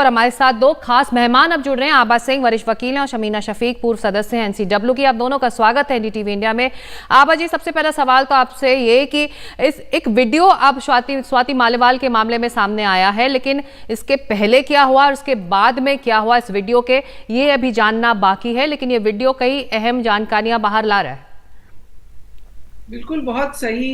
और हमारे साथ दो खास मेहमान अब जुड़ रहे हैं। आबा सिंह वरिष्ठ वकील हैं और शमीना शफीक पूर्व सदस्य हैं एनसीडब्ल्यू की। आप दोनों का स्वागत है एनडीटीवी इंडिया में। आबा जी, सबसे पहला सवाल तो आपसे ये कि इस एक वीडियो अब स्वाति मालीवाल के मामले में सामने आया है, लेकिन इसके पहले क्या हुआ और उसके बाद में क्या हुआ इस वीडियो के, ये अभी जानना बाकी है, लेकिन ये वीडियो कई अहम जानकारियां बाहर ला रहा है। बिल्कुल, बहुत सही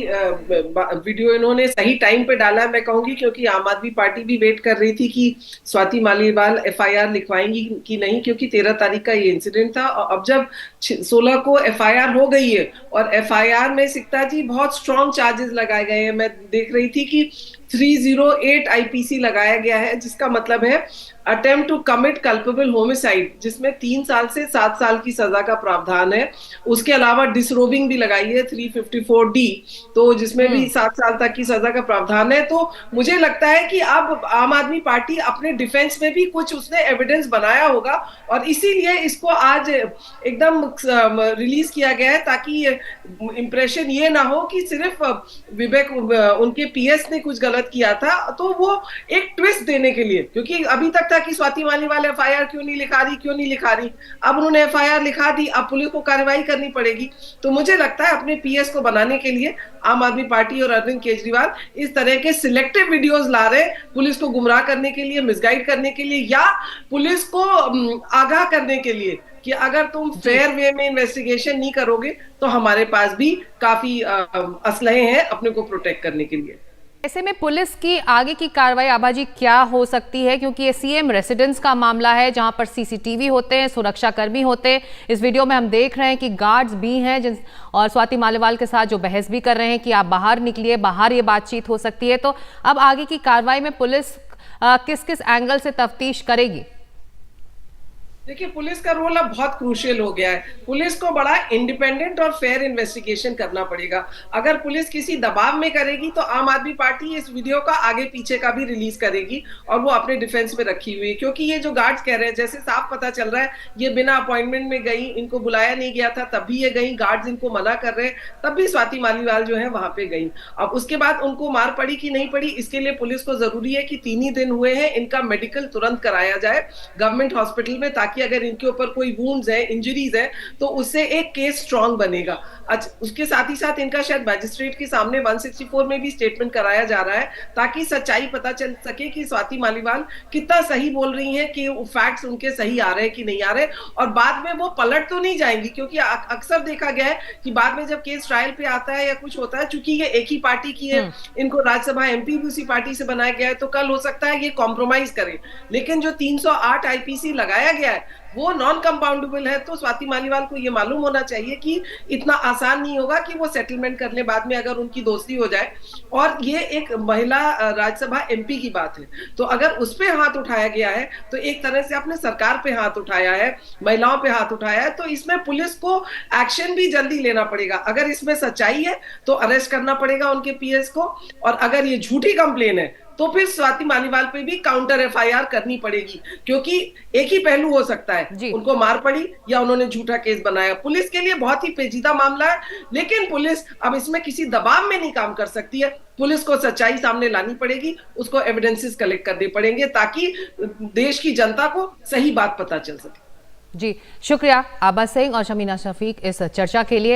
वीडियो इन्होंने सही टाइम पे डाला है, मैं कहूंगी, क्योंकि आम आदमी पार्टी भी वेट कर रही थी कि स्वाति मालीवाल एफआईआर लिखवाएंगी कि नहीं, क्योंकि 13 तारीख का ये इंसिडेंट था। और अब जब 16 को एफआईआर हो गई है और एफआईआर में सिक्ता जी बहुत स्ट्रॉन्ग चार्जेस लगाए गए हैं। मैं देख रही थी कि 308 आईपीसी लगाया गया है, जिसका मतलब है attempt to commit culpable homicide, जिसमें 3 साल से 7 साल की सजा का प्रावधान है। उसके अलावा डिसरोबिंग भी लगाई है 354D, तो जिसमें भी 7 साल तक की सजा का प्रावधान है। तो मुझे लगता है कि अब आम आदमी पार्टी अपने डिफेंस में भी कुछ उसने एविडेंस बनाया होगा और इसीलिए इसको आज एकदम रिलीज किया गया है, ताकि इंप्रेशन ये ना हो कि सिर्फ विवेक उनके पीएस ने कुछ गलत किया था। तो वो एक ट्विस्ट देने के लिए, क्योंकि अभी तक था कि स्वाति मालीवाल एफआईआर क्यों नहीं लिखा रही, अब उन्होंने एफआईआर लिखा दी, अब पुलिस को कार्रवाई करनी पड़ेगी। तो मुझे लगता है अपने पीएस को बनाने के लिए आम आदमी पार्टी और अरविंद केजरीवाल इस तरह के सिलेक्टिव वीडियोस ला रहे, पुलिस को गुमराह करने के लिए, मिसगाइड करने के लिए, या पुलिस को आगाह करने के लिए कि अगर तुम फेयर वे में इन्वेस्टिगेशन नहीं करोगे तो हमारे पास भी काफी असलहे हैं अपने को प्रोटेक्ट करने के लिए। ऐसे में पुलिस की आगे की कार्रवाई आबाजी क्या हो सकती है, क्योंकि ये सीएम रेसिडेंस का मामला है जहां पर सीसीटीवी होते हैं, सुरक्षा कर्मी होते हैं। इस वीडियो में हम देख रहे हैं कि गार्ड्स भी हैं और स्वाति मालीवाल के साथ जो बहस भी कर रहे हैं कि आप बाहर निकलिए, बाहर ये बातचीत हो सकती है। तो अब आगे की कार्रवाई में पुलिस किस किस एंगल से तफ्तीश करेगी? देखिए, पुलिस का रोल अब बहुत क्रूशियल हो गया है। पुलिस को बड़ा इंडिपेंडेंट और फेयर इन्वेस्टिगेशन करना पड़ेगा। अगर पुलिस किसी दबाव में करेगी तो आम आदमी पार्टी इस वीडियो का आगे पीछे का भी रिलीज करेगी और वो अपने डिफेंस में रखी हुई है। क्योंकि ये जो गार्ड्स कह रहे हैं, जैसे साफ पता चल रहा है, ये बिना अपॉइंटमेंट में गई, इनको बुलाया नहीं गया था तब भी ये गई, गार्ड्स इनको मना कर रहे हैं, तब भी स्वाति मालीवाल जो है वहां पे गई। अब उसके बाद उनको मार पड़ी कि नहीं पड़ी, इसके लिए पुलिस को जरूरी है कि 3 ही दिन हुए हैं, इनका मेडिकल तुरंत कराया जाए गवर्नमेंट हॉस्पिटल में, ताकि अगर इनके ऊपर कोई वुंड्स है, इंजरीज है, तो उससे एक केस स्ट्रांग बनेगा। उसके साथ ही साथ इनका शायद मैजिस्ट्रेट के सामने 164 में भी स्टेटमेंट कराया जा रहा है, ताकि सच्चाई पता चल सके कि स्वाति मालीवाल कितना सही बोल रही हैं, कि फैक्ट्स उनके सही आ रहे हैं कि नहीं आ रहे, और बाद में वो पलट तो नहीं जाएंगी। क्योंकि अक्सर देखा गया है कि बाद में जब केस ट्रायल पे आता है या कुछ होता है, चूंकि ये एक ही पार्टी की है, इनको राज्यसभा एमपी भी उसी पार्टी से बनाया गया है, तो कल हो सकता है ये कॉम्प्रोमाइज करे। लेकिन जो 308 आईपीसी लगाया गया है वो नॉन कंपाउंडेबल है, तो स्वाति मालीवाल को ये मालूम होना चाहिए कि इतना आसान नहीं होगा कि वो सेटलमेंट कर ले बाद में, अगर उनकी दोस्ती हो जाए। और ये एक महिला राज्यसभा एमपी की बात है, तो अगर उस पे हाथ उठाया गया है तो एक तरह से अपने सरकार पे हाथ उठाया है, महिलाओं पे हाथ उठाया है। तो इसमें पुलिस को एक्शन भी जल्दी लेना पड़ेगा। अगर इसमें सच्चाई है तो अरेस्ट करना पड़ेगा उनके पीएस को, और अगर ये झूठी कंप्लेन है तो फिर स्वाति मालीवाल पे भी काउंटर एफआईआर करनी पड़ेगी। क्योंकि एक ही पहलू हो सकता है, उनको मार पड़ी या उन्होंने झूठा केस बनाया। पुलिस के लिए बहुत ही पेचीदा मामला है, लेकिन पुलिस अब इसमें किसी दबाव में नहीं काम कर सकती है। पुलिस को सच्चाई सामने लानी पड़ेगी, उसको एविडेंसेस कलेक्ट करने पड़ेंगे, ताकि देश की जनता को सही बात पता चल सके। जी, शुक्रिया आबा सिंह और शमीना शफीक इस चर्चा के लिए।